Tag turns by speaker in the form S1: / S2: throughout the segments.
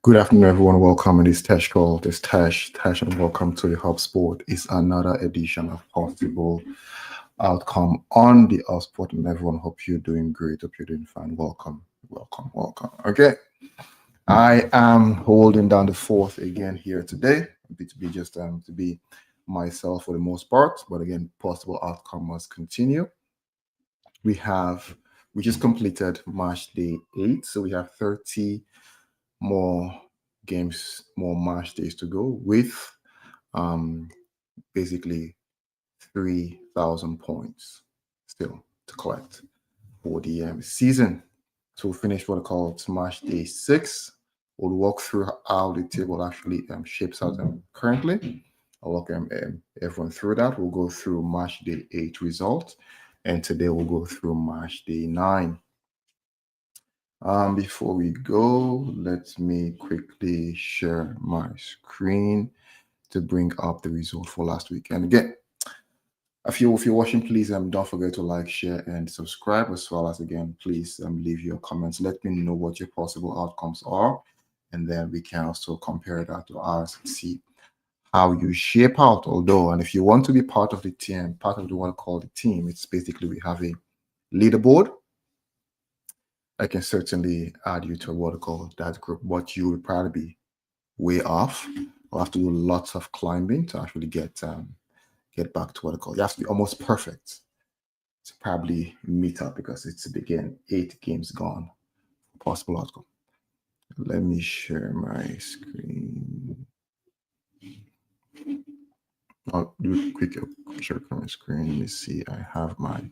S1: Good afternoon, everyone. Welcome in this Tash call. This Tash, and welcome to the Hub Sport. It's another edition of Possible Outcome on the Hub Sport, and everyone. Hope you're doing great. Hope you're doing fine. Welcome. Okay, I am holding down the fourth again here today. To be just to be myself for the most part, but again, Possible Outcome must continue. We have we just completed March day 8, so we have 30 more games, more match days to go with um, basically 3,000 points still to collect for the season. So we'll finish what I call match day 6. We'll walk through how the table actually shapes out currently. I'll walk everyone through that. We'll go through match day 8 result, and today we'll go through match day 9. Before we go, let me quickly share my screen to bring up the result for last week. And again, if you're watching, please don't forget to like, share, and subscribe, as well as again, please leave your comments. Let me know what your possible outcomes are, and then we can also compare that to ours and see how you shape out. Although, and if you want to be part of the team, part of the one called the team, it's basically we have a leaderboard. I can certainly add you to what I call that group, but you will probably be way off. I'll have to do lots of climbing to actually get back to what I call. You have to be almost perfect to probably meet up because it's again 8 games gone. Possible outcome. Let me share my screen. I'll do a quick share my screen. Let me see. I have my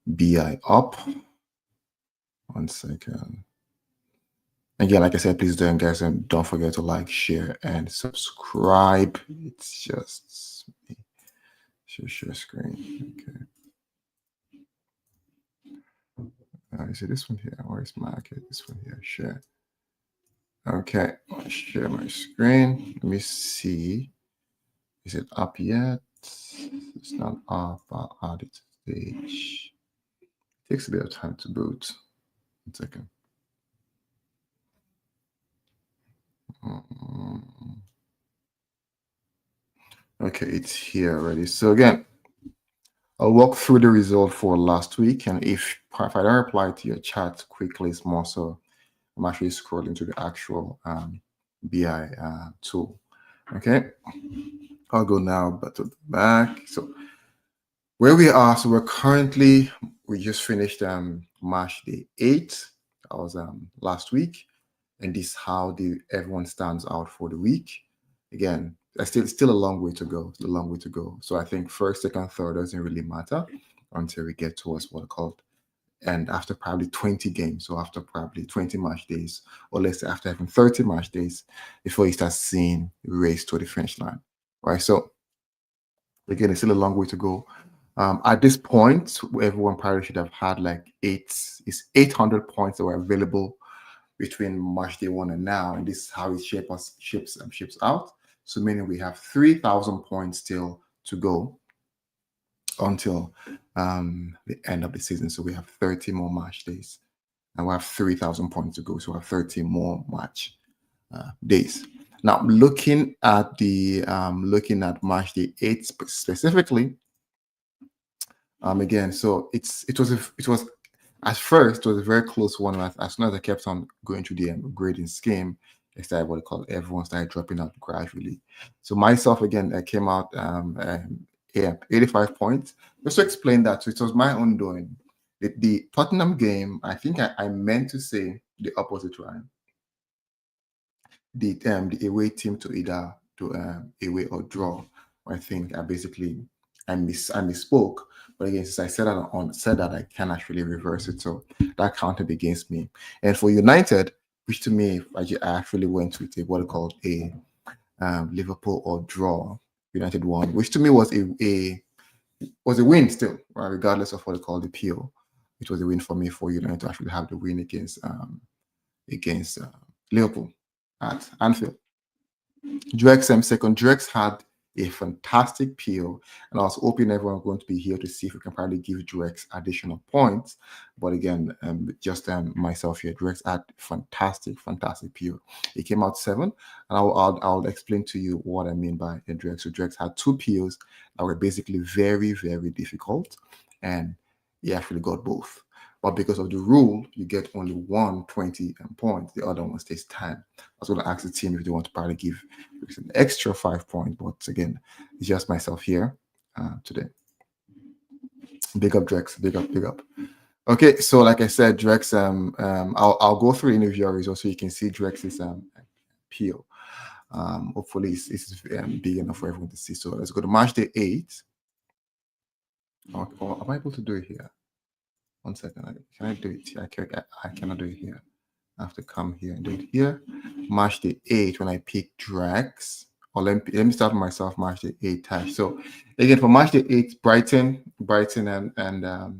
S1: BI up. 1 second. Again, like I said, please don't, guys, and don't forget to like, share, and subscribe. It's just me. Share screen. Okay. Is it this one here? Where's my okay? This one here. Share. Okay. I'll share my screen. Let me see. Is it up yet? It's not up. I'll add it to stage. It takes a bit of time to boot. 1 second. Okay, it's here already. So again, I'll walk through the result for last week, and if I don't reply to your chat quickly, it's more so I'm actually scrolling to the actual BI tool. Okay, I'll go now, but to the back. So where we are, so we just finished March day 8. That was last week, and this is how everyone stands out for the week. Again, still a long way to go. It's a long way to go. So I think first, second, third doesn't really matter until we get towards what I called, and after probably 20 games, so after probably 20 match days, or let's say after having 30 match days, before you start seeing race to the finish line, right? So again, it's still a long way to go. At this point, everyone probably should have had like 800 points that were available between March day 1 and now, and this is how it shapes out. So meaning we have 3,000 points still to go until the end of the season. So we have 30 more match days, and we have 3,000 points to go. So we have 30 more match days. Now looking at match day 8 specifically. Again, so it was at first it was a very close one. As soon as I kept on going through the grading scheme, it started what I call everyone started dropping out gradually. So myself again, I came out 85 points. Just to explain that, so it was my own doing. The Tottenham game, I think I meant to say the opposite, right? The away team to either away or draw. I think I misspoke, but again, since I said that I can actually reverse it, so that counted against me. And for United, which to me, I actually went with what I called a Liverpool or draw. United won, which to me was a win still, right? Regardless of what they call the PO, it was a win for me for United to actually have the win against Liverpool at Anfield. Drex second. Drex had a fantastic PO. And I was hoping everyone was going to be here to see if we can probably give Drex additional points. But again, just myself here, Drex had fantastic PO. It came out 7, and I'll explain to you what I mean by a Drex. So Drex had 2 POs that were basically very, very difficult, and he actually got both. But because of the rule, you get only 120 points. The other one stays 10. I was going to ask the team if they want to probably give an extra 5 points. But again, it's just myself here today. Big up, Drex. Big up. Okay, so like I said, Drex, I'll go through any of your results so you can see Drex's PO. Hopefully it's big enough for everyone to see. So let's go to March the 8th. Or am I able to do it here? 1 second. Can I do it here? I cannot do it here. I have to come here and do it here. March the 8th when I pick Drex. Or let me start with myself. March the 8th hash. So again for March the 8th, Brighton and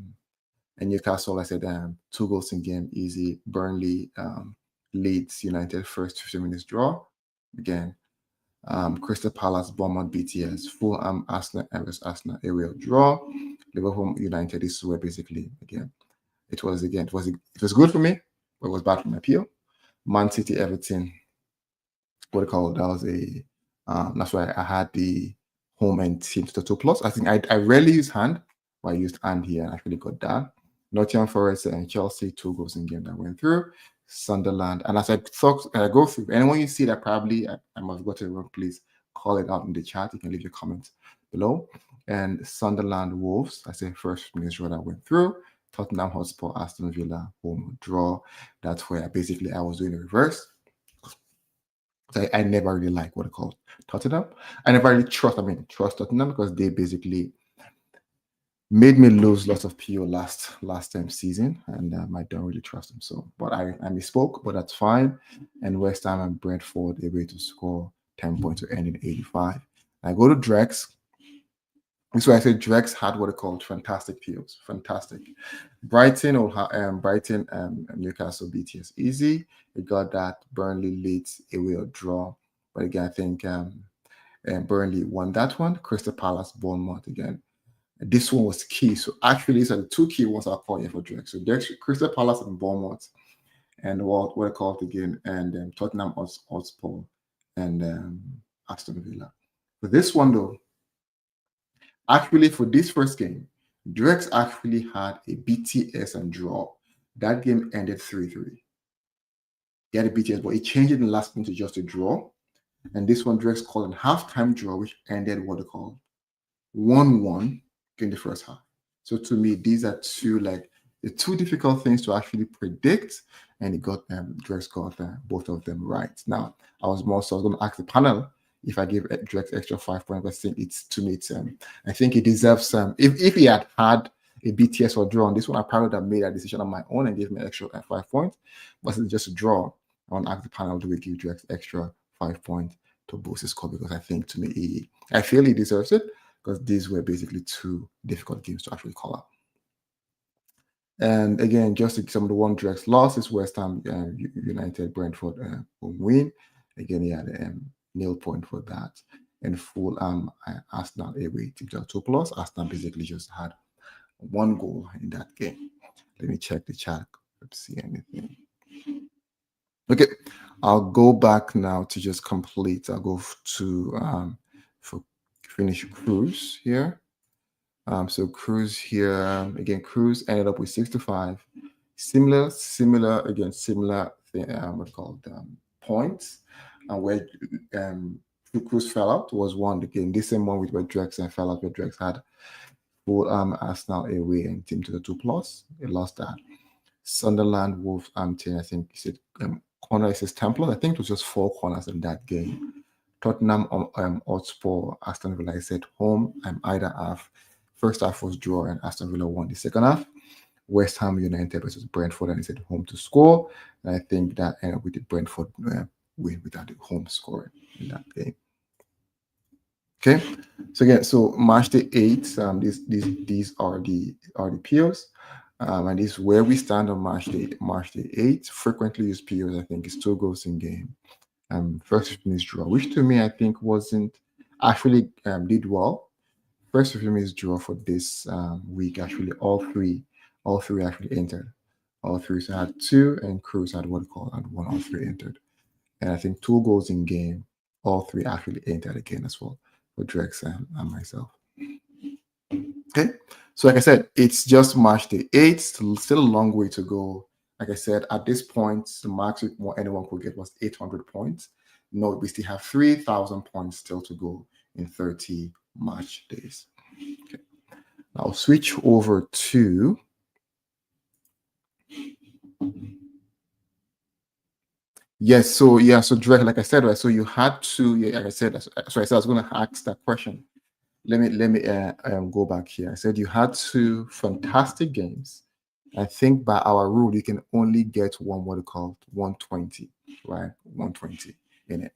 S1: Newcastle. I said 2 goals in game, easy. Burnley, Leeds United first 15 minutes draw. Again, Crystal Palace, Bournemouth, BTS, Fulham, Arsenal, Everest, Arsenal, aerial draw. Liverpool United. This is where basically again it was good for me, but it was bad for my PO. Man City, Everton. What do you call it? That was that's why I had the home and team to 2 plus. I think I rarely use hand, but I used hand here and actually got that. Nottingham Forest and Chelsea, 2 goals in game that went through. Sunderland, and as I go through, anyone you see that probably I must have got it wrong, please call it out in the chat. You can leave your comments below. And Sunderland Wolves, I say first minutes draw that went through. Tottenham Hotspur, Aston Villa, home draw. That's where I was doing the reverse. I never really like what I call Tottenham. I never really trust Tottenham because they basically made me lose lots of PO last time season, and I don't really trust them. So, but I misspoke, but that's fine. And West Ham and Brentford away to score 10 points to end in 85. I go to Drex. So I said Drex had what they called fantastic POs. Fantastic. Brighton Newcastle BTS easy. We got that. Burnley Leeds away or draw. But again, I think Burnley won that one. Crystal Palace Bournemouth again. This one was key. So actually, these are the 2 key ones I'll call here for Drex. So Drex, Crystal Palace and Bournemouth, and what I call it again, and Tottenham Hotspur and Aston Villa. For this one though, actually for this first game, Drex actually had a BTS and draw. That game ended 3-3. He had a BTS, but he changed it in the last minute to just a draw. And this one, Drex called a halftime draw, which ended what they call 1-1 in the first half. So to me, these are the 2 difficult things to actually predict, and he got Drex got both of them right. Now I was going to ask the panel if I give Drex extra 5 points, but I think I think he deserves some. If he had a BTS or draw on this one, I probably would have made a decision on my own and gave me extra 5 points. But it's just a draw. I want to ask the panel, do we give Drex extra 5 points to boost his score? Because I think to me, I feel he deserves it, because these were basically 2 difficult games to actually call out. And again, just some of the one Drex losses: West Ham United, Brentford home win. Again, he had a 0 point for that. And Fulham Arsenal away to 2 plus. Arsenal basically just had 1 goal in that game. Let me check the chat. Let's see anything. Okay, I'll go back now to just complete. I'll go to for finish Cruise here. So Cruise here again. Cruise ended up with 65. Similar thing. What's called points, and where Cruise fell out was one again. This same one with where Drex and fell out, where Drex had full Arsenal away and team to the 2 plus. They lost that. Sunderland Wolverhampton. I think he said corner. It says Temple. I think it was just 4 corners in that game. Tottenham Hotspur Aston Villa. I said home. Either half. First half was draw and Aston Villa won the second half. West Ham United versus Brentford, and he said home to score. And I think that ended up with the Brentford win without the home scoring in that game. Okay, so again, so March the 8th. These are the POs, and this is where we stand on March the 8th. Frequently used POs, I think, is 2 goals in game. First 15 minutes draw, which to me I think wasn't. actually did well. First of is draw for this week. Actually, all three actually entered. All three. So I had two, and Cruz had what call had one. All three entered, and I think 2 goals in game. All three actually entered again as well for Drex and myself. Okay, so like I said, it's just March the 8th. Still a long way to go. Like I said, at this point, the max anyone could get was 800 points. No, we still have 3,000 points still to go in 30 March days. Okay. I'll switch over to yes. So yeah, so direct, like I said, right. So you had to, yeah, like I said, so I said I was going to ask that question. Let me go back here. I said you had 2 fantastic games. I think by our rule you can only get one what it called 120, right? 120 in it.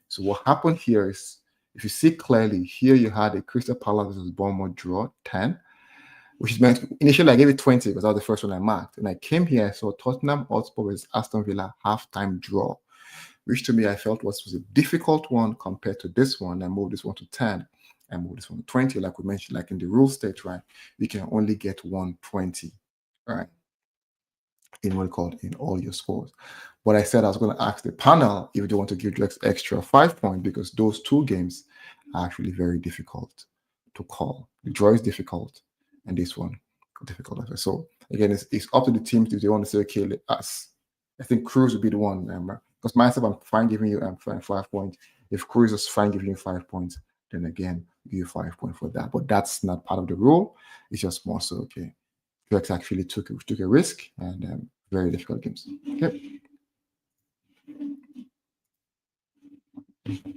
S1: So what happened here is, if you see clearly, here you had a Crystal Palace versus Bournemouth draw 10, which is meant initially I gave it 20 because that was the first one I marked. And I came here, I saw Tottenham Hotspur versus Aston Villa halftime draw, which to me I felt was a difficult one compared to this one. I moved this one to 10 and moved this one to 20, like we mentioned, like in the rule state, right? We can only get 120, right? In what called in all your scores. But I said I was going to ask the panel if they want to give Drex extra 5 points because those 2 games are actually very difficult to call. The draw is difficult, and this one difficult. So again, it's up to the teams if they want to say, okay, let us. I think Cruz would be the one. Because myself, I'm fine giving you 5 points. If Cruz is fine giving you 5 points, then again, give you 5 points for that. But that's not part of the rule. It's just more so, okay, Drex actually took a risk, and very difficult games. Okay.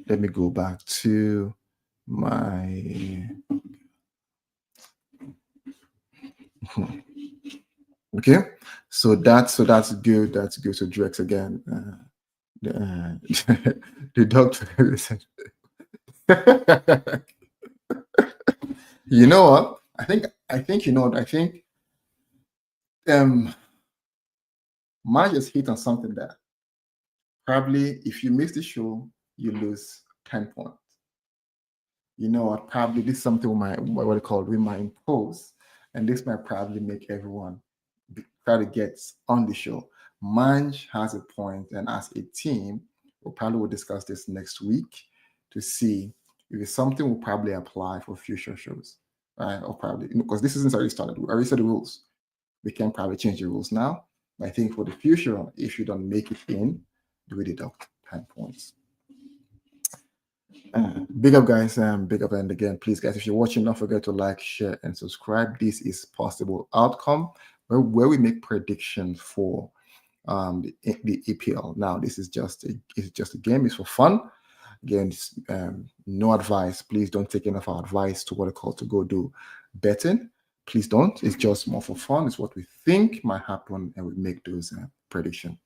S1: Let me go back to my. Okay, so that's good. That's good. So Drex again. The doctor. You know what? I think you know what I think. Mine just hit on something there. Probably if you miss the show, you lose 10 points. You know what? Probably this is something we might impose, and this might probably make everyone try to get on the show. Manj has a point, and as a team, will discuss this next week to see if it's something we'll probably apply for future shows, right? Or probably because this isn't already started. We already said the rules. We can probably change the rules now. But I think for the future, if you don't make it in, do we deduct 10 points? Big up, guys. Big up, and again, please, guys, if you're watching, don't forget to like, share, and subscribe. This is Possible Outcome, where we make predictions for the EPL. Now, this is just a game. It's for fun. Again, no advice. Please don't take any of our advice to what I call to go do betting. Please don't. It's just more for fun. It's what we think might happen, and we make those predictions.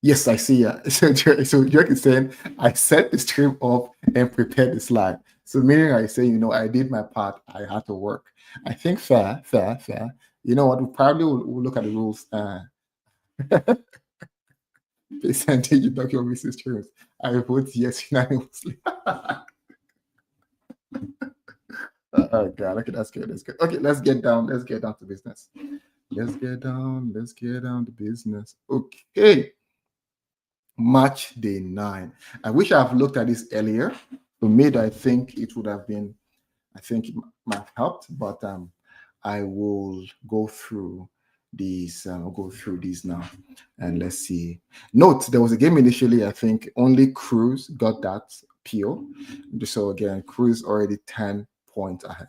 S1: Yes, I see. So Jörg is saying, I set the stream up and prepared the slide. So meaning I say, I did my part. I had to work. I think fair. You know what? We probably will look at the rules. Percentage of document streams. I vote yes unanimously. Oh God, okay, that's good. That's good. Okay, let's get down to business. Let's get down to business. Okay. March day 9. I wish I've looked at this earlier. For me, I think it would have been, it might have helped, but I will go through these. I'll go through these now, and let's see. Note, there was a game initially. I think only Cruz got that PO. So again, Cruz already 10 points ahead.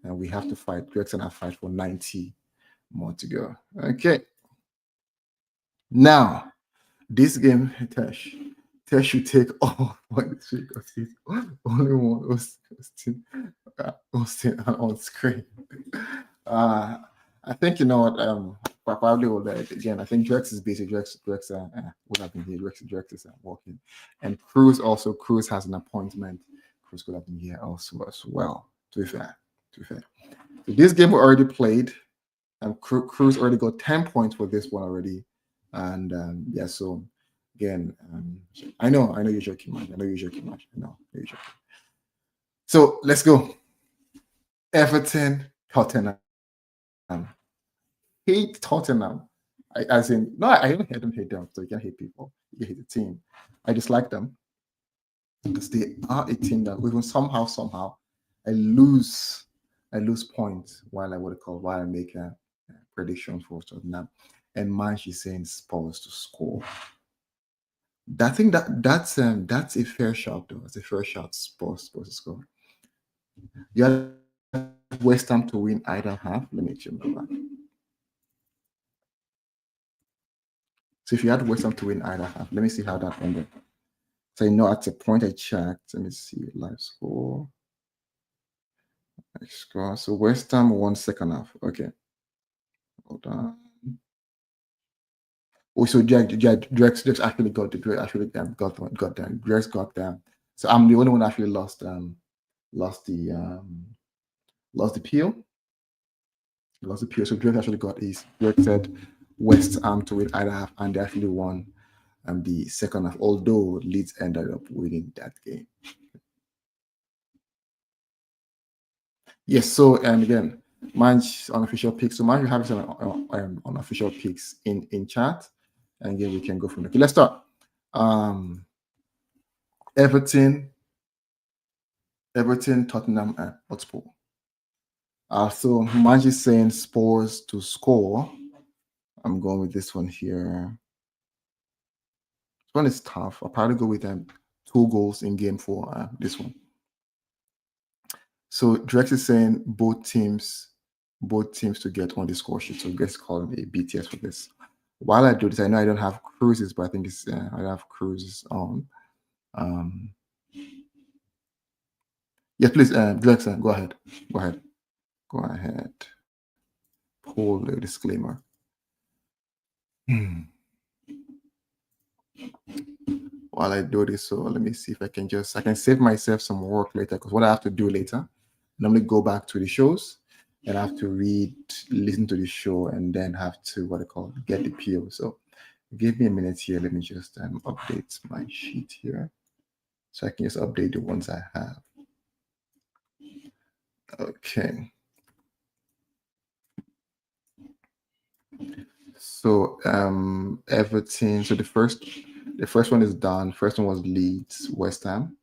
S1: And we have to fight. Gregson have fight for 90 more to go. Okay. Now, this game, Tesh should take all one streak of seats. Only one Austin on screen. I think you know what. Probably will again. I think Drex is busy. Drex would have been here. Drex is walking, and Cruz has an appointment. Cruz could have been here also as well. To be fair. So this game we already played, and Cruz already got 10 points for this one already. And so Again, I know you're joking, man. I know you're joking, man. I know you're joking. So let's go. Everton, Tottenham. Hate Tottenham. As in, no, I don't hate them. So you can hate people. You hate the team. I dislike them because they are a team that even somehow, I lose, I lose points while while I make a prediction for Tottenham, and man, she's saying Spurs to score. I think that's a fair shot though. It's a fair shot. Spurs to score. You have West Ham to win either half. Let me check that. So if you had West Ham to win either half, let me see how that ended. So I know at the point I checked. Let me see live score. Score. So West Ham won second half. Okay. Hold on. Oh, so Drex actually got the Drex actually got them. Drex got them. So I'm the only one that actually lost the peel. Lost the peel. So Drex actually got his. Drex said West Ham to win either half, and they actually won the second half. Although Leeds ended up winning that game. Yes. So and again, mine's unofficial picks. So mine you have some unofficial picks in chat, and again we can go from there. Okay, let's start. Everton, Tottenham, and Hotspur. So Manji saying Spurs to score. I'm going with this one here. This one is tough. I'll probably go with 2 goals in game 4. This one. So Drex is saying both teams to get on the score sheet. So let's call me a BTS for this. While I do this, I know I don't have cruises, but I think it's I have cruises on. Yeah, please, Drex, go ahead. Go ahead. Pull the disclaimer. While I do this, so let me see if I can save myself some work later, because what I have to do later, normally go back to the shows and I have to listen to the show, and then have to get the PO. So give me a minute here. Let me just update my sheet here, so I can just update the ones I have. Okay. So Everton. So the first one is done. First one was Leeds, West Ham.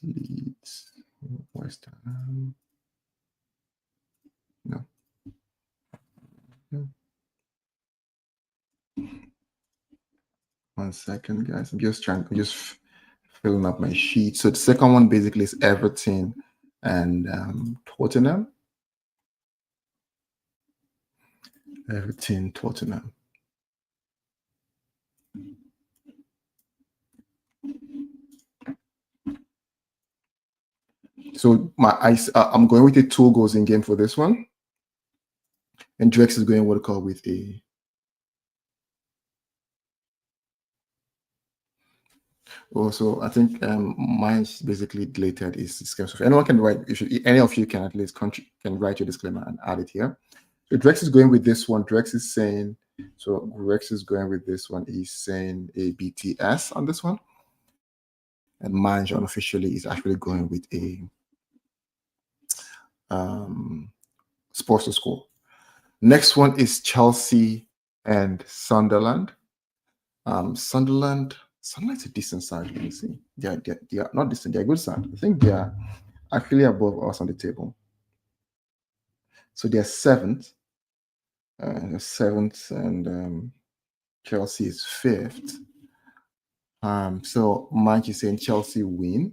S1: Leeds, West Ham. No. One second, guys. I'm just filling up my sheet. So the second one basically is Everton and Tottenham. Everton, Tottenham. So I'm going with a 2 goals in game for this one, and Drex is going with a. Also, I think mine's basically deleted is disclaimer. So if anyone can write, any of you can at least can write your disclaimer and add it here. So Drex is going with this one. Drex is saying, so Rex is going with this one. He's saying a BTS on this one. And mine unofficially is actually going with a Spurs to score. Next one is Chelsea and Sunderland. Sunderland's a decent side. Let me see. They are not decent. They're a good side. I think they are actually above us on the table. So they're 7th. And Chelsea is 5th. So Mike is saying Chelsea win.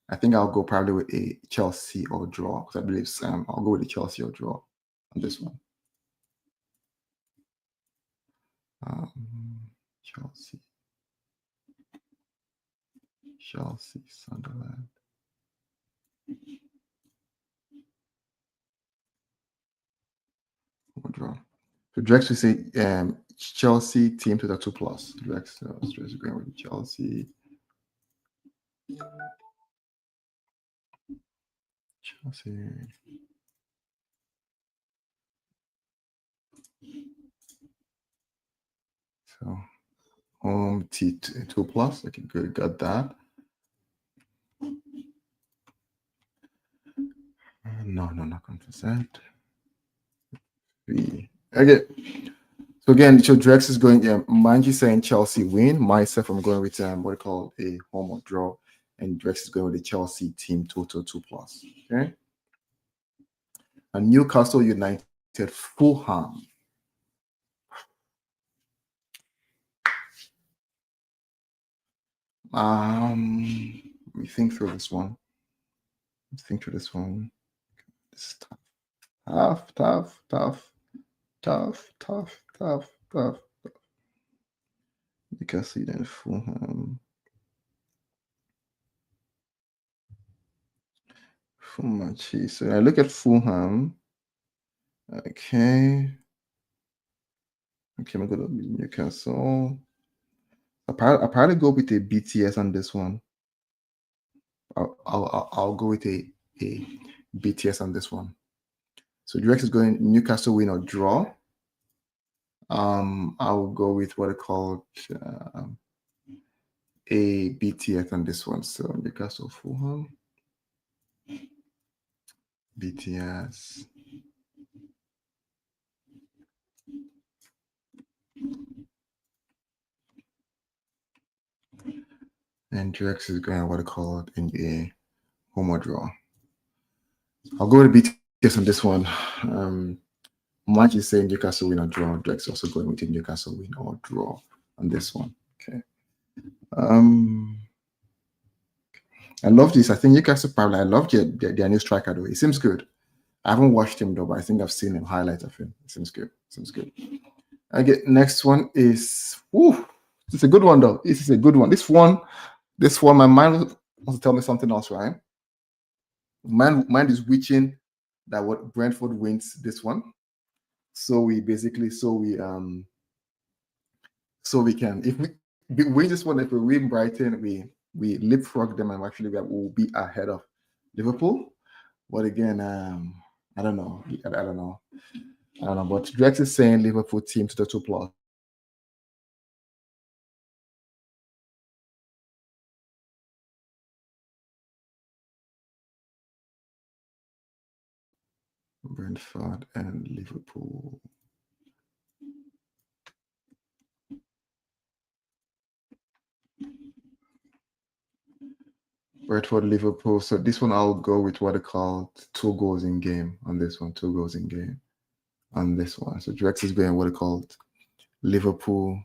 S1: I think I'll go probably with a Chelsea or draw, because I believe I'll go with a Chelsea or draw on this one. Chelsea, Sunderland. Or draw. So Drex will say Chelsea team to the 2+. Drex is going with Chelsea. Chelsea. So home T2 plus. Okay, good, got that. No, not consent. Three. Okay. So again, so Drex is going. Manji saying Chelsea win. Myself, I'm going with what I call a home or draw, and Drex is going with the Chelsea team total 2 plus. Okay. And Newcastle United Fulham. Let me think through this one. Think through this one. It's tough, tough, tough, tough, tough, tough, tough. Newcastle United Fulham. Fulham, geez. So I look at Fulham. Okay. Okay, I'm gonna be Newcastle. I'll probably go with a BTS on this one. I'll go with a BTS on this one. So Drex is going Newcastle win or draw. I'll go with what I call a BTS on this one. So Newcastle Fulham. BTS. And Drex is going what I call it in a home or draw. I'll go with BTS on this one. March is saying Newcastle win or draw. Drex also going with Newcastle win or draw on this one. Okay. I love this. I think Newcastle probably. I love their new striker though. It seems good. I haven't watched him though, but I think I've seen him highlights of him. It seems good. Seems good. Okay, next one is. It's a good one though. This is a good one. This one, my mind wants to tell me something else, right? Mind is witching that what Brentford wins this one. So we can if we win this one, if we win Brighton, we leapfrog them and actually will be ahead of Liverpool. But again, I don't know. I don't know. I don't know. But Drex is saying Liverpool team to the 2 plus. Brentford and Liverpool. Brentford, Liverpool. So this one I'll go with what I call 2 goals in game on this one. 2 goals in game on this one. So Drex is going what I called Liverpool.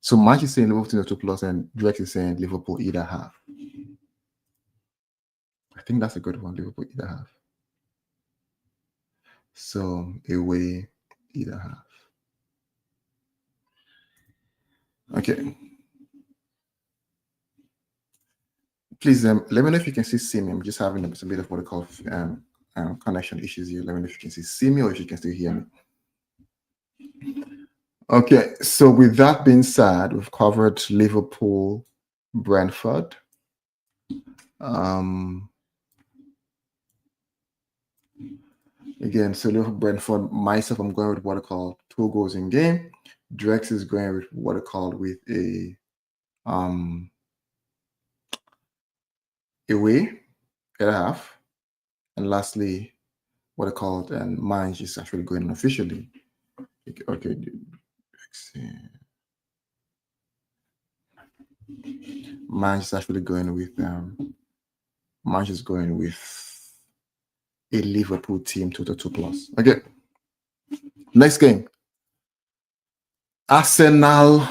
S1: So Match is saying Liverpool to the 2 plus, and Drex is saying Liverpool either half. I think that's a good one. Liverpool either half. So away either half. Okay. Please let me know if you can see me. I'm just having a bit of what I call connection issues here. Let me know if you can see me or if you can still hear me. Okay, so with that being said, we've covered Liverpool, Brentford. Again, so Liverpool, Brentford. Myself, I'm going with what I call 2 goals in game. Drex is going with what I call with a away at half, and lastly, what I called and mine is actually going unofficially. Okay, mine is actually going with mine is going with a Liverpool team to the 2 plus. Okay, next game, Arsenal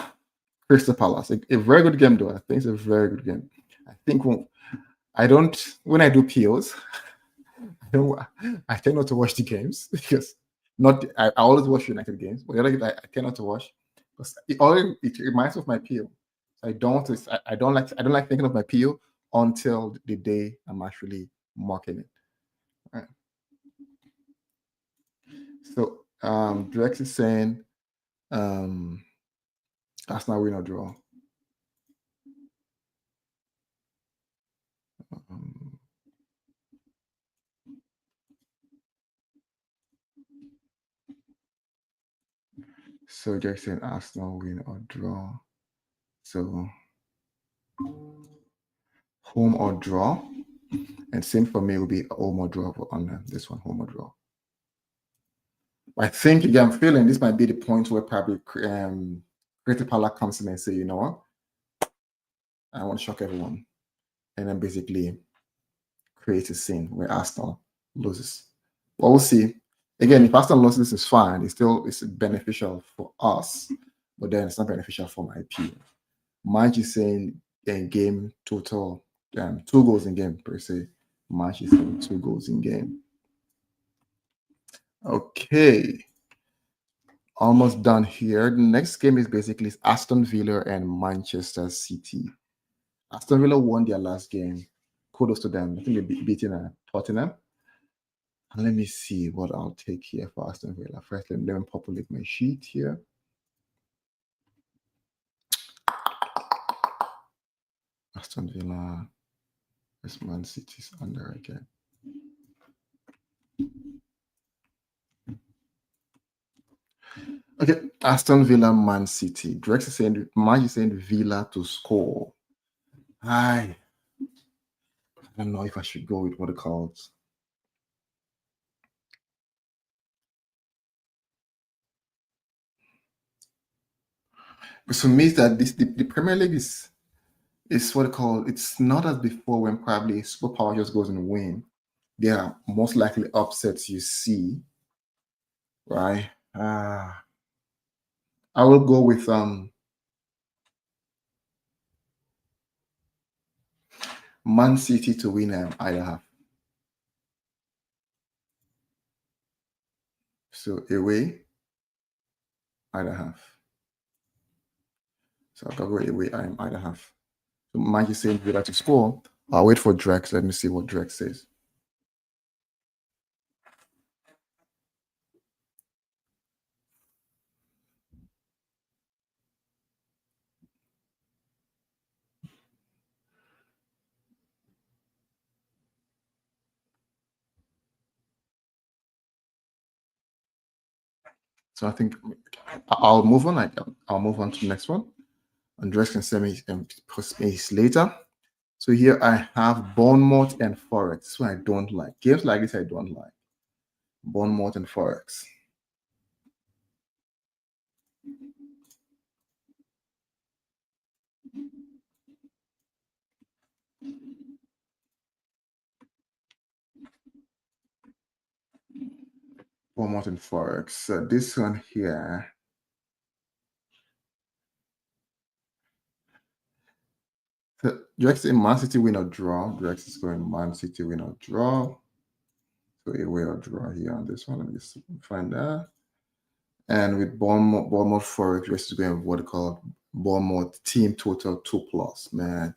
S1: Crystal Palace. A very good game though. I think it's a very good game. I think when I do POs, I tend not to watch the games because I always watch United games, but the other games I tend not to watch because it reminds me of my PO. I don't like thinking of my PO until the day I'm actually marking it. All right. So Drex is saying Arsenal win or draw. Um, So Jackson Arsenal win or draw. So home or draw. And same for me will be home or draw on this one, home or draw. I think again, I'm feeling this might be the point where probably Creative Pala comes in and say, you know what? I want to shock everyone. And then basically create a scene where Arsenal loses. But we'll see. Again, if Arsenal loses, it's fine. It's beneficial for us, but then it's not beneficial for my peer. Mike is saying in game total, 2 goals in game per se. Mike is saying 2 goals in game. Okay. Almost done here. The next game is basically Aston Villa and Manchester City. Aston Villa won their last game. Kudos to them. I think they beaten Tottenham. And let me see what I'll take here for Aston Villa. First, let me populate my sheet here. Aston Villa. This Man City's under again. Okay, Aston Villa, Man City. Drex is saying, Marge is saying Villa to score. I don't know if I should go with what it calls. Because for me, that the Premier League is what it called. It's not as before when probably superpower just goes and win. There are most likely upsets you see, right? I will go with Man City to win either half. So away, either half. So I'll go away, either half. So Mike is saying Villa to score. I'll wait for Drex. Let me see what Drex says. So I think I'll move on. I'll move on to the next one. Andres can send me post me later. So here I have Bournemouth and Forest. This one I don't like. Games like this I don't like. Bournemouth and Forest. Bournemouth and Forest. So this one here. So Drex in Man City win or draw. Drex is going Man City win or draw. So away or draw here on this one. Let me just find that. And with Bournemouth Forest, Drex is going what they call Bournemouth team total 2+. Man,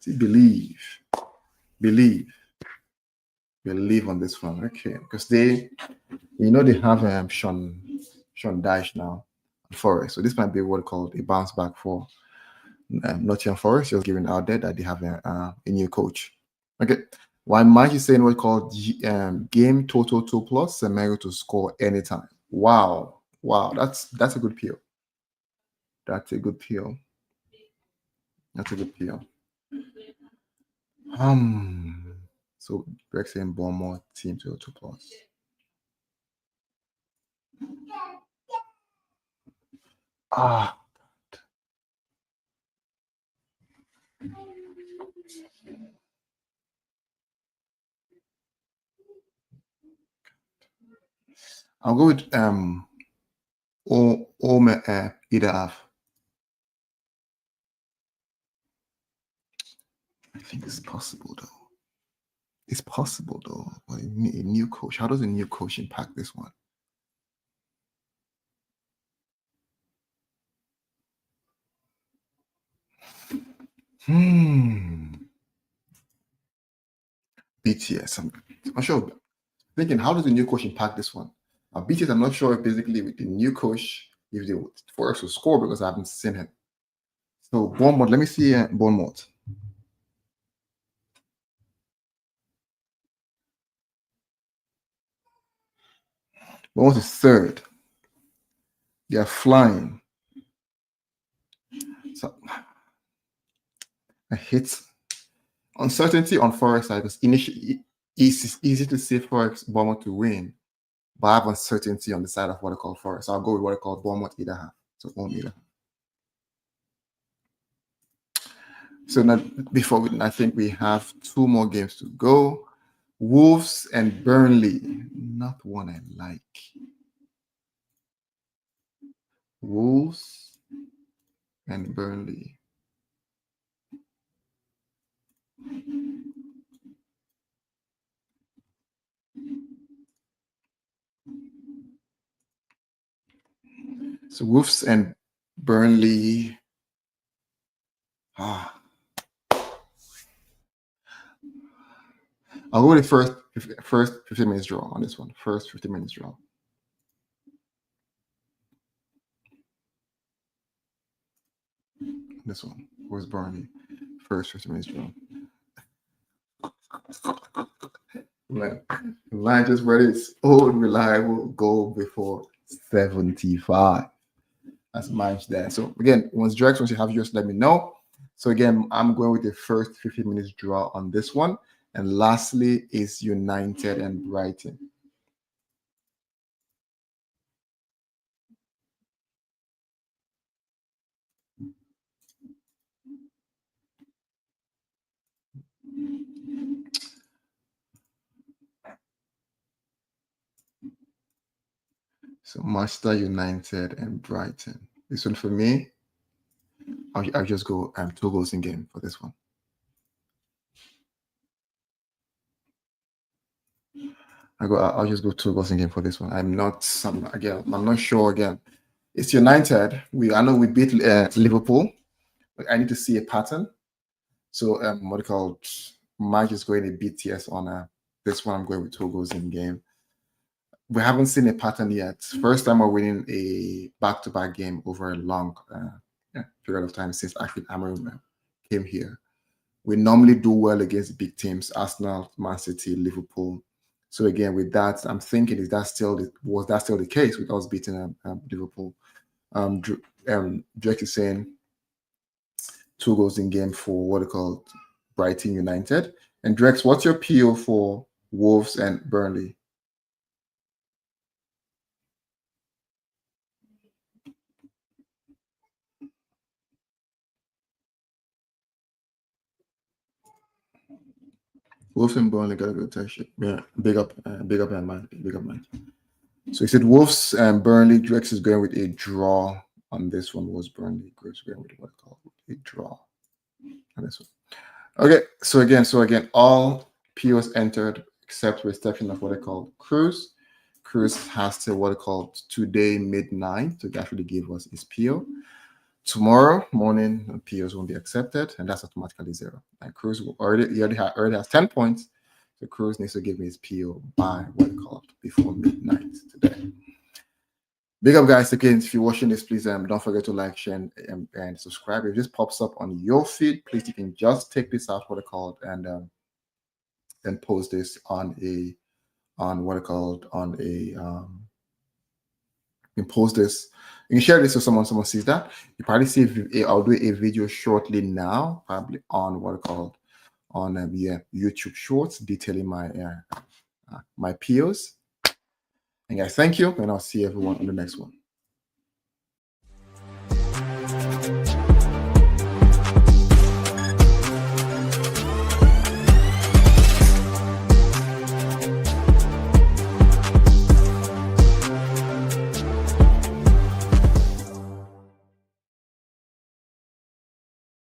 S1: believe on this one. Okay, because they have Sean Dyche now at Forest. So this might be what called a bounce back for Nottingham Forest, just giving out there that they have a new coach. Okay. While Mike is saying what called game total 2+, Semedo to score anytime. Wow. That's a good peel. That's a good peel. So Greg saying Bournemouth team to 2+. I'll go with either half. I think it's possible though. But a new coach. How does a new coach impact this one? BTS. I'm not sure. Thinking, how does the new coach impact this one? BTS, I'm not sure if basically with the new coach, if they would for us to score because I haven't seen him. So Bournemouth, let me see Bournemouth. Bournemouth is third. They are flying. So I hate uncertainty on Forex side because initially it's easy to say Forex Bournemouth to win, but I have uncertainty on the side of what I call Forex. So I'll go with what I call Bournemouth either half. So own either. So now before we, I think we have 2 more games to go. Wolves and Burnley, not one I like. Wolves and Burnley. So Wolves and Burnley. I'll go with the first 15 minutes draw on this one. First 15 minutes draw. This one was Burnley. First 15 minutes draw. Man, just read its old reliable goal before 75. That's match there. So again, once you have yours, let me know. So again, I'm going with the first 15 minutes draw on this one. And lastly is United and Brighton. So Manchester United and Brighton. This one for me, I'll just go 2 goals in game for this one. I'll just go 2 goals in game for this one. I'm not sure again. It's United. I know we beat Liverpool, but I need to see a pattern. So what do you call it? Mike is going a BTS on this one. I'm going with 2 goals in game. We haven't seen a pattern yet. First time we're winning a back-to-back game over a long period of time since actually Amarim came here. We normally do well against big teams: Arsenal, Man City, Liverpool. So again, with that, I'm thinking, was that still the case with us beating Liverpool? Drake is saying 2 goals in game for what they call Brighton United. And Drex, what's your PO for Wolves and Burnley? Wolves and Burnley got a good touch. Yeah, big up, man. So he said Wolves and Burnley. Drex is going with a draw on this one. Was Burnley Drex going with what I call a draw on this one? Okay, so again, all POs entered except with exception of what I call Cruz. Cruz has to what I call today midnight to actually give us his PO. Tomorrow morning, POs won't be accepted, and that's automatically 0. And Cruz already has 10 points. So Cruz needs to give me his PO by what I call before midnight today. Big up, guys. Again, if you're watching this, please don't forget to like, share, and subscribe. If this pops up on your feed, please you can just take this out, what I called, and post this on a you can post this. You can share this with someone sees that. You probably see I'll do a video shortly now, probably on what I called on YouTube Shorts detailing my my POs. And guys, thank you, and I'll see everyone on the next one.